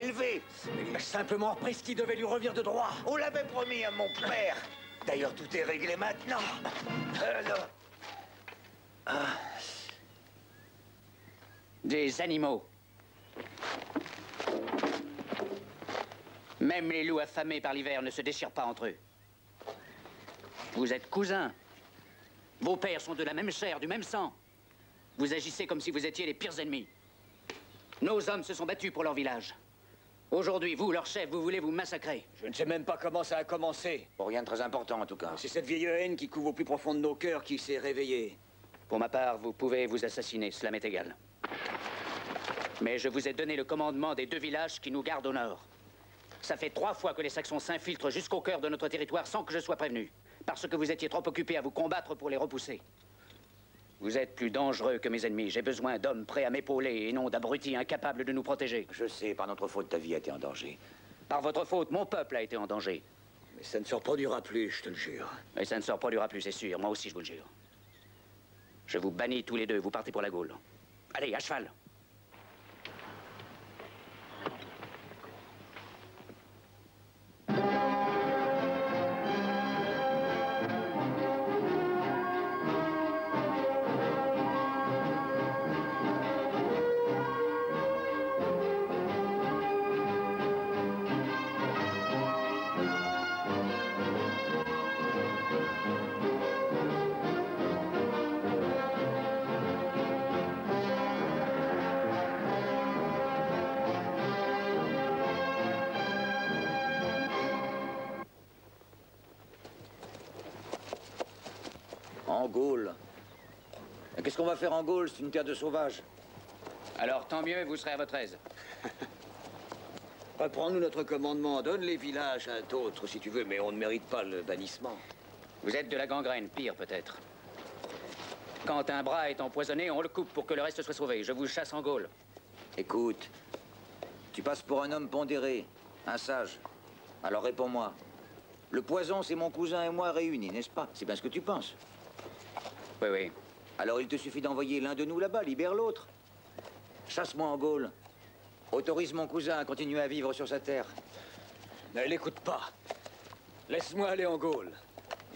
élevé. Il a simplement repris ce qui devait lui revenir de droit. On l'avait promis à mon père. D'ailleurs, tout est réglé maintenant. Alors... Des animaux. Même les loups affamés par l'hiver ne se déchirent pas entre eux. Vous êtes cousins. Vos pères sont de la même chair, du même sang. Vous agissez comme si vous étiez les pires ennemis. Nos hommes se sont battus pour leur village. Aujourd'hui, vous, leur chef, vous voulez vous massacrer. Je ne sais même pas comment ça a commencé. Pour rien de très important, en tout cas. C'est cette vieille haine qui couve au plus profond de nos cœurs qui s'est réveillée. Pour ma part, vous pouvez vous assassiner, cela m'est égal. Mais je vous ai donné le commandement des 2 villages qui nous gardent au nord. Ça fait 3 fois que les Saxons s'infiltrent jusqu'au cœur de notre territoire sans que je sois prévenu. Parce que vous étiez trop occupés à vous combattre pour les repousser. Vous êtes plus dangereux que mes ennemis. J'ai besoin d'hommes prêts à m'épauler et non d'abrutis incapables de nous protéger. Je sais, par notre faute, ta vie a été en danger. Par votre faute, mon peuple a été en danger. Mais ça ne se reproduira plus, je te le jure. Mais ça ne se reproduira plus, c'est sûr. Moi aussi, je vous le jure. Je vous bannis tous les 2. Vous partez pour la Gaule. Allez, à cheval. En Gaule. Qu'est-ce qu'on va faire en Gaule? C'est une terre de sauvages. Alors, tant mieux, vous serez à votre aise. Reprends-nous notre commandement. Donne les villages à d'autres, si tu veux, mais on ne mérite pas le bannissement. Vous êtes de la gangrène, pire peut-être. Quand un bras est empoisonné, on le coupe pour que le reste soit sauvé. Je vous chasse en Gaule. Écoute, tu passes pour un homme pondéré, un sage. Alors réponds-moi. Le poison, c'est mon cousin et moi réunis, n'est-ce pas? C'est bien ce que tu penses. Oui, oui. Alors il te suffit d'envoyer l'un de nous là-bas, libère l'autre. Chasse-moi en Gaule. Autorise mon cousin à continuer à vivre sur sa terre. Ne l'écoute pas. Laisse-moi aller en Gaule.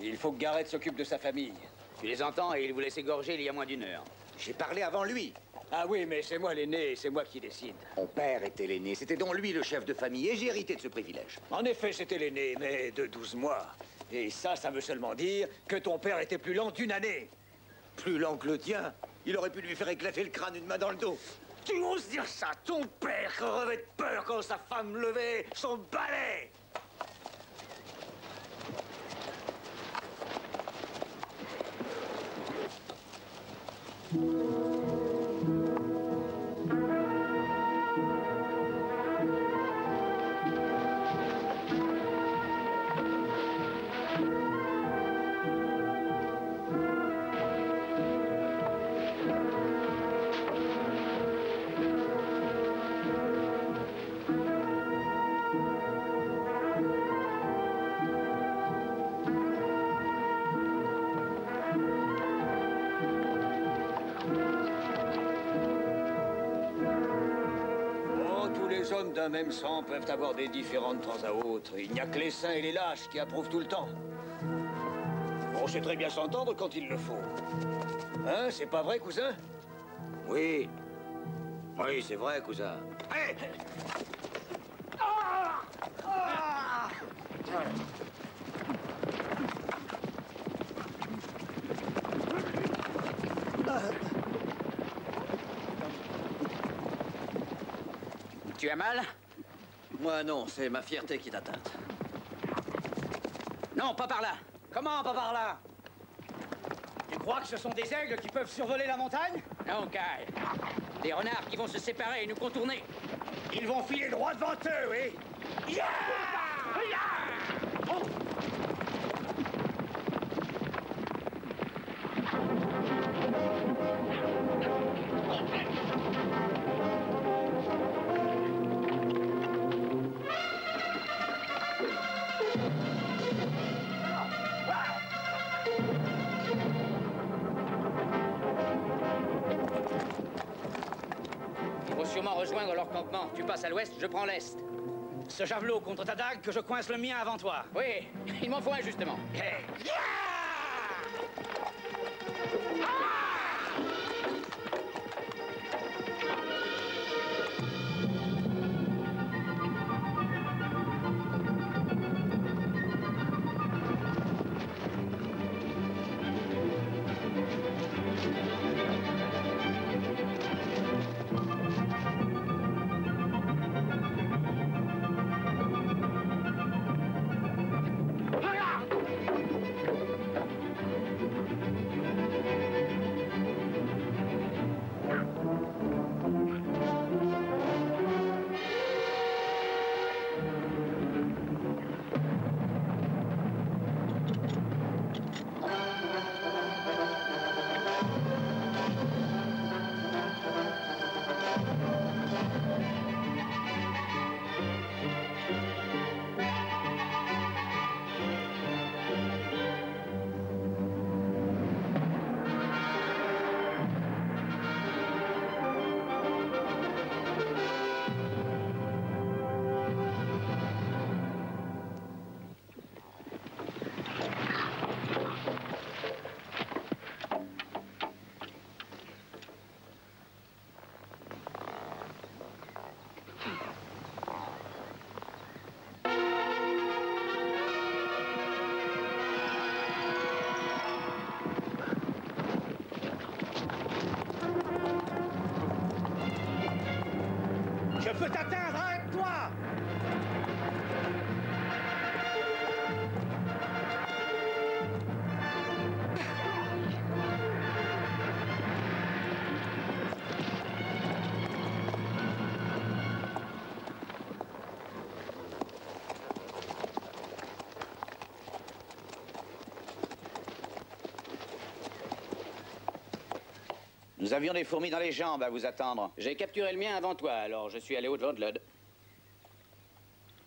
Il faut que Gareth s'occupe de sa famille. Tu les entends et il vous laisse égorger il y a moins d'1 heure. J'ai parlé avant lui. Ah oui, mais c'est moi l'aîné et c'est moi qui décide. Mon père était l'aîné, c'était donc lui le chef de famille et j'ai hérité de ce privilège. En effet, c'était l'aîné, mais de 12 mois. Et ça veut seulement dire que ton père était plus lent d'1 année. Plus lent que le tien. Il aurait pu lui faire éclater le crâne une main dans le dos. Tu oses dire ça? Ton père crevait de peur quand sa femme levait son balai. Les hommes d'un même sang peuvent avoir des différends de temps à autre. Il n'y a que les saints et les lâches qui approuvent tout le temps. On sait très bien s'entendre quand il le faut. Hein, c'est pas vrai, cousin? Oui. Oui, c'est vrai, cousin. Hey! Tu as mal? Moi, non, c'est ma fierté qui est atteinte. Non, pas par là. Comment, pas par là? Tu crois que ce sont des aigles qui peuvent survoler la montagne? Non, Kyle. Des renards qui vont se séparer et nous contourner. Ils vont filer droit devant eux, oui. Yeah! Yeah! Oh! rejoindre leur campement. Tu passes à l'ouest, je prends l'est. Ce javelot contre ta dague, que je coince le mien avant toi. Oui, il m'en faut un, justement. Hey. Je peux t'atteindre, arrête-toi! Nous avions des fourmis dans les jambes à vous attendre. J'ai capturé le mien avant toi, alors je suis allé au-devant de Lod.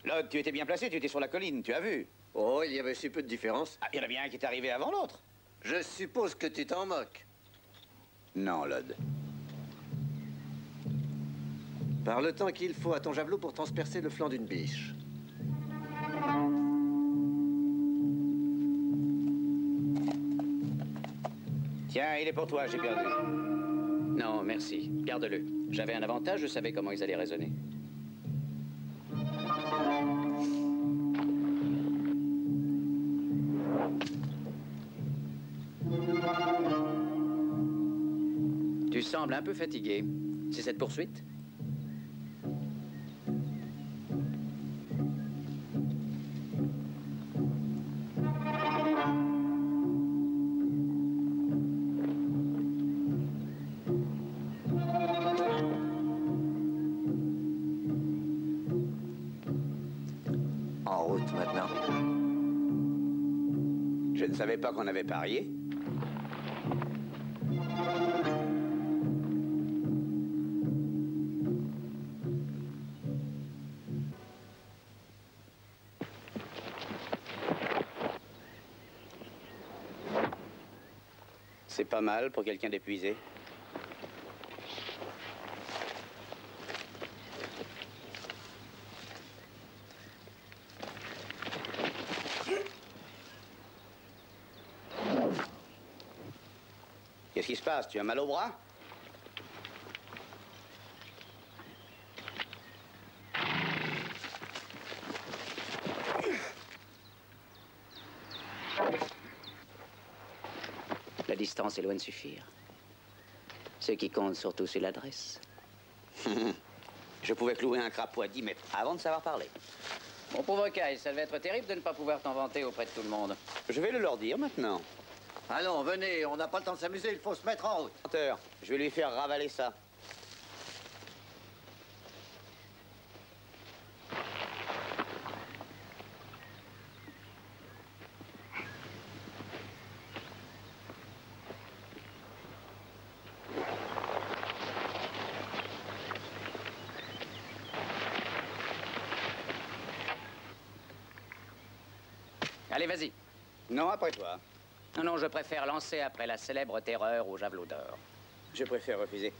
Lod, tu étais bien placé, tu étais sur la colline, tu as vu? Oh, il y avait si peu de différence. Ah, il y en a bien un qui est arrivé avant l'autre. Je suppose que tu t'en moques. Non, Lod. Par le temps qu'il faut à ton javelot pour transpercer le flanc d'une biche. Tiens, il est pour toi, j'ai perdu. Non, merci. Garde-le. J'avais un avantage, je savais comment ils allaient raisonner. Tu sembles un peu fatigué. C'est cette poursuite? En route maintenant. Je ne savais pas qu'on avait parié. C'est pas mal pour quelqu'un d'épuisé. Qu'est-ce qui se passe? Tu as mal au bras? La distance est loin de suffire. Ce qui compte surtout, c'est l'adresse. Je pouvais clouer un crapaud à 10 mètres avant de savoir parler. Mon pauvre Kyle, ça devait être terrible de ne pas pouvoir t'en vanter auprès de tout le monde. Je vais le leur dire maintenant. Allons, venez, on n'a pas le temps de s'amuser, il faut se mettre en route. Je vais lui faire ravaler ça. Allez, vas-y. Non, après toi. Non, non, je préfère lancer après la célèbre terreur au javelot d'or. Je préfère refuser.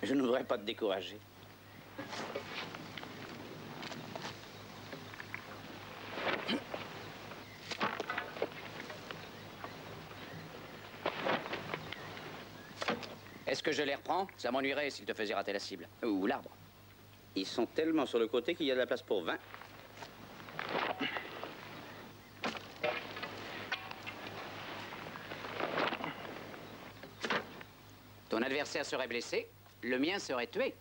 Je ne voudrais pas te décourager. Est-ce que je les reprends? Ça m'ennuierait s'ils te faisaient rater la cible. Ou l'arbre. Ils sont tellement sur le côté qu'il y a de la place pour 20. Ton adversaire serait blessé, le mien serait tué.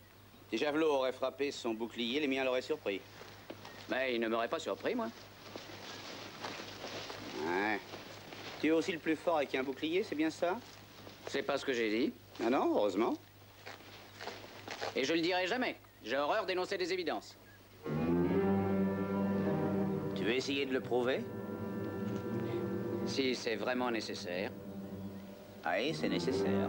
Si Javelot aurait frappé son bouclier, les miens l'auraient surpris. Mais il ne m'aurait pas surpris, moi. Ouais. Tu es aussi le plus fort avec un bouclier, c'est bien ça? C'est pas ce que j'ai dit. Ah non, heureusement. Et je le dirai jamais. J'ai horreur d'énoncer des évidences. Tu veux essayer de le prouver? Si c'est vraiment nécessaire. Ah oui, c'est nécessaire.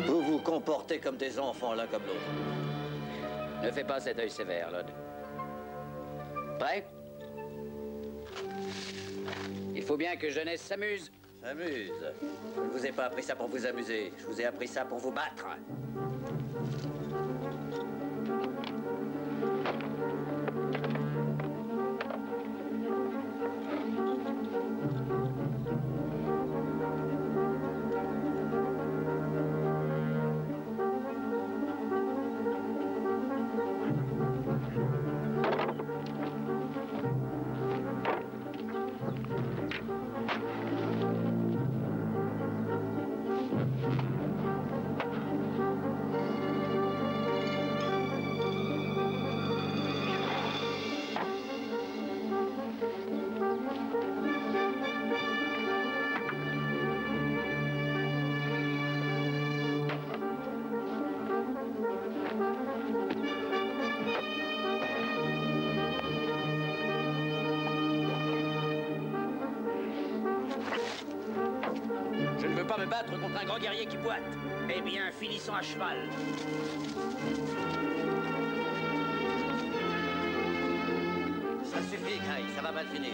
Vous vous comportez comme des enfants l'un comme l'autre. Ne fais pas cet œil sévère, Lod. Prêt? Il faut bien que jeunesse s'amuse. S'amuse. Je ne vous ai pas appris ça pour vous amuser. Je vous ai appris ça pour vous battre. Je ne veux pas me battre contre un grand guerrier qui boite. Eh bien, finissons à cheval. Ça suffit, Gray, ça va mal finir.